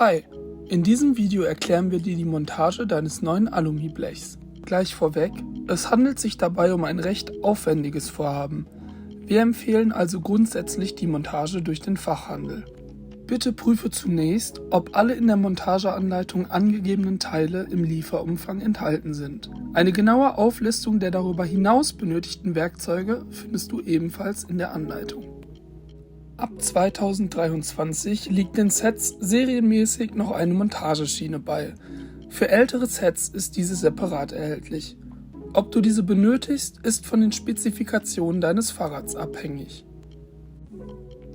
Hi, in diesem Video erklären wir dir die Montage deines neuen Aluminiumblechs. Gleich vorweg, es handelt sich dabei um ein recht aufwendiges Vorhaben. Wir empfehlen also grundsätzlich die Montage durch den Fachhandel. Bitte prüfe zunächst, ob alle in der Montageanleitung angegebenen Teile im Lieferumfang enthalten sind. Eine genaue Auflistung der darüber hinaus benötigten Werkzeuge findest du ebenfalls in der Anleitung. Ab 2023 liegt den Sets serienmäßig noch eine Montageschiene bei. Für ältere Sets ist diese separat erhältlich. Ob du diese benötigst, ist von den Spezifikationen deines Fahrrads abhängig.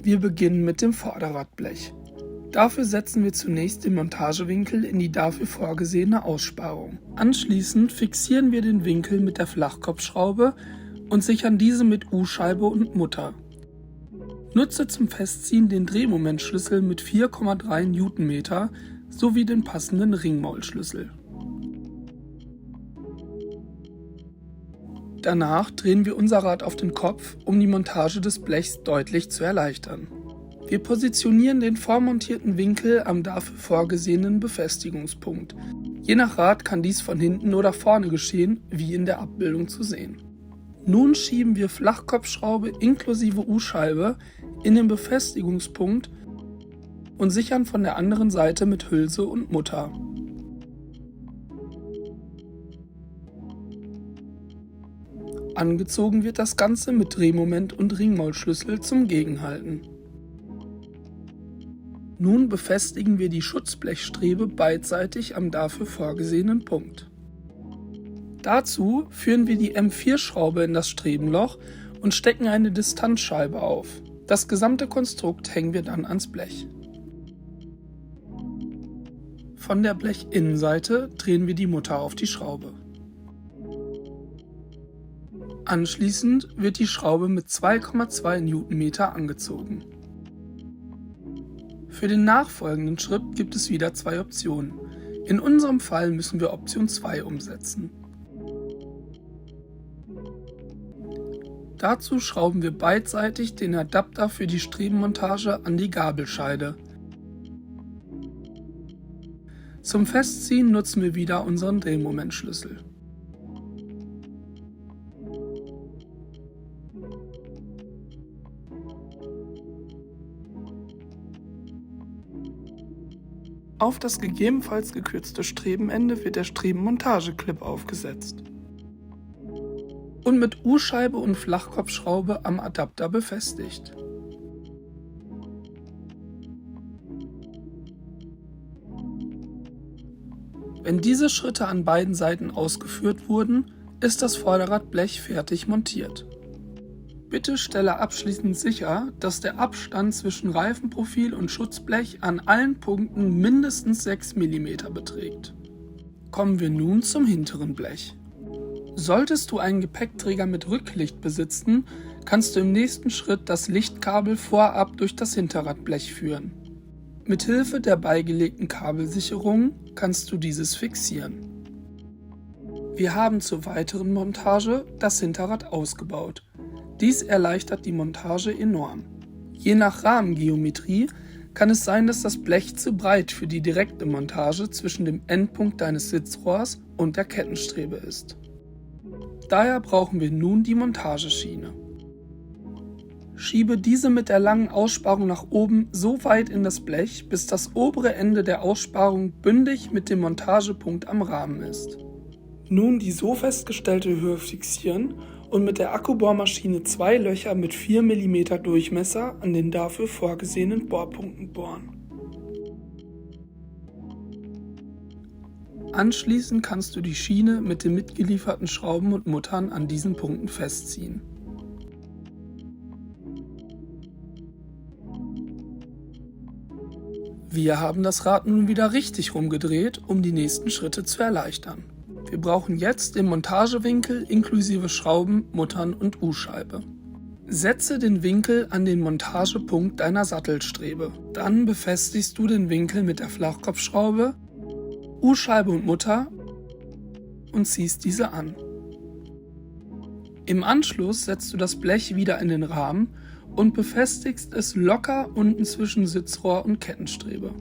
Wir beginnen mit dem Vorderradblech. Dafür setzen wir zunächst den Montagewinkel in die dafür vorgesehene Aussparung. Anschließend fixieren wir den Winkel mit der Flachkopfschraube und sichern diese mit U-Scheibe und Mutter. Nutze zum Festziehen den Drehmomentschlüssel mit 4,3 Newtonmeter sowie den passenden Ringmaulschlüssel. Danach drehen wir unser Rad auf den Kopf, um die Montage des Blechs deutlich zu erleichtern. Wir positionieren den vormontierten Winkel am dafür vorgesehenen Befestigungspunkt. Je nach Rad kann dies von hinten oder vorne geschehen, wie in der Abbildung zu sehen. Nun schieben wir Flachkopfschraube inklusive U-Scheibe in den Befestigungspunkt und sichern von der anderen Seite mit Hülse und Mutter. Angezogen wird das Ganze mit Drehmoment und Ringmaulschlüssel zum Gegenhalten. Nun befestigen wir die Schutzblechstrebe beidseitig am dafür vorgesehenen Punkt. Dazu führen wir die M4-Schraube in das Strebenloch und stecken eine Distanzscheibe auf. Das gesamte Konstrukt hängen wir dann ans Blech. Von der Blechinnenseite drehen wir die Mutter auf die Schraube. Anschließend wird die Schraube mit 2,2 Newtonmeter angezogen. Für den nachfolgenden Schritt gibt es wieder zwei Optionen. In unserem Fall müssen wir Option 2 umsetzen. Dazu schrauben wir beidseitig den Adapter für die Strebenmontage an die Gabelscheide. Zum Festziehen nutzen wir wieder unseren Drehmomentschlüssel. Auf das gegebenenfalls gekürzte Strebenende wird der Strebenmontageclip aufgesetzt und mit U-Scheibe und Flachkopfschraube am Adapter befestigt. Wenn diese Schritte an beiden Seiten ausgeführt wurden, ist das Vorderradblech fertig montiert. Bitte stelle abschließend sicher, dass der Abstand zwischen Reifenprofil und Schutzblech an allen Punkten mindestens 6 mm beträgt. Kommen wir nun zum hinteren Blech. Solltest du einen Gepäckträger mit Rücklicht besitzen, kannst du im nächsten Schritt das Lichtkabel vorab durch das Hinterradblech führen. Mithilfe der beigelegten Kabelsicherung kannst du dieses fixieren. Wir haben zur weiteren Montage das Hinterrad ausgebaut. Dies erleichtert die Montage enorm. Je nach Rahmengeometrie kann es sein, dass das Blech zu breit für die direkte Montage zwischen dem Endpunkt deines Sitzrohrs und der Kettenstrebe ist. Daher brauchen wir nun die Montageschiene. Schiebe diese mit der langen Aussparung nach oben so weit in das Blech, bis das obere Ende der Aussparung bündig mit dem Montagepunkt am Rahmen ist. Nun die so festgestellte Höhe fixieren und mit der Akkubohrmaschine 2 Löcher mit 4 mm Durchmesser an den dafür vorgesehenen Bohrpunkten bohren. Anschließend kannst du die Schiene mit den mitgelieferten Schrauben und Muttern an diesen Punkten festziehen. Wir haben das Rad nun wieder richtig rumgedreht, um die nächsten Schritte zu erleichtern. Wir brauchen jetzt den Montagewinkel inklusive Schrauben, Muttern und U-Scheibe. Setze den Winkel an den Montagepunkt deiner Sattelstrebe. Dann befestigst du den Winkel mit der Flachkopfschraube, U-Scheibe und Mutter und ziehst diese an. Im Anschluss setzt du das Blech wieder in den Rahmen und befestigst es locker unten zwischen Sitzrohr und Kettenstrebe.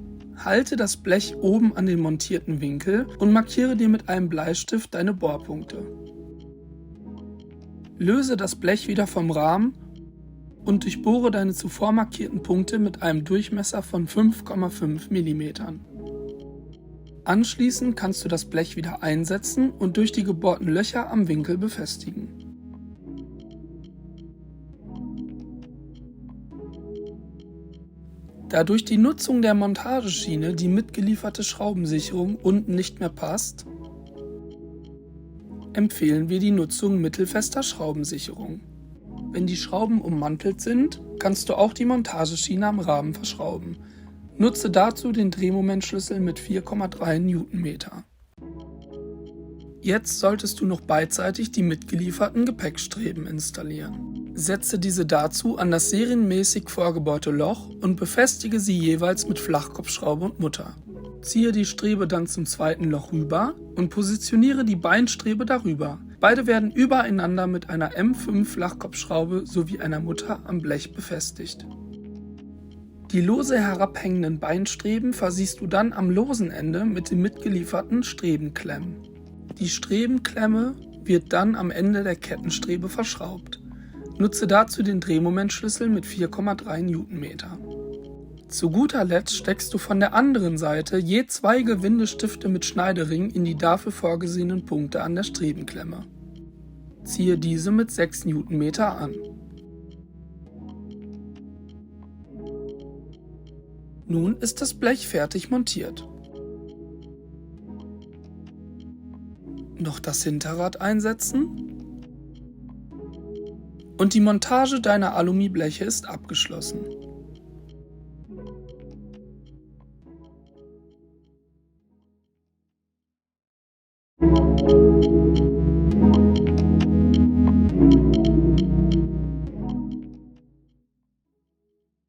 Halte das Blech oben an den montierten Winkel und markiere dir mit einem Bleistift deine Bohrpunkte. Löse das Blech wieder vom Rahmen und durchbohre deine zuvor markierten Punkte mit einem Durchmesser von 5,5 mm. Anschließend kannst du das Blech wieder einsetzen und durch die gebohrten Löcher am Winkel befestigen. Da durch die Nutzung der Montageschiene die mitgelieferte Schraubensicherung unten nicht mehr passt, empfehlen wir die Nutzung mittelfester Schraubensicherung. Wenn die Schrauben ummantelt sind, kannst du auch die Montageschiene am Rahmen verschrauben. Nutze dazu den Drehmomentschlüssel mit 4,3 Newtonmeter. Jetzt solltest du noch beidseitig die mitgelieferten Gepäckstreben installieren. Setze diese dazu an das serienmäßig vorgebaute Loch und befestige sie jeweils mit Flachkopfschraube und Mutter. Ziehe die Strebe dann zum zweiten Loch rüber und positioniere die Beinstrebe darüber. Beide werden übereinander mit einer M5 Flachkopfschraube sowie einer Mutter am Blech befestigt. Die lose herabhängenden Beinstreben versiehst du dann am losen Ende mit den mitgelieferten Strebenklemmen. Die Strebenklemme wird dann am Ende der Kettenstrebe verschraubt. Nutze dazu den Drehmomentschlüssel mit 4,3 Newtonmeter. Zu guter Letzt steckst du von der anderen Seite je 2 Gewindestifte mit Schneidering in die dafür vorgesehenen Punkte an der Strebenklemme. Ziehe diese mit 6 Newtonmeter an. Nun ist das Blech fertig montiert. Noch das Hinterrad einsetzen und die Montage deiner Alumibleche ist abgeschlossen.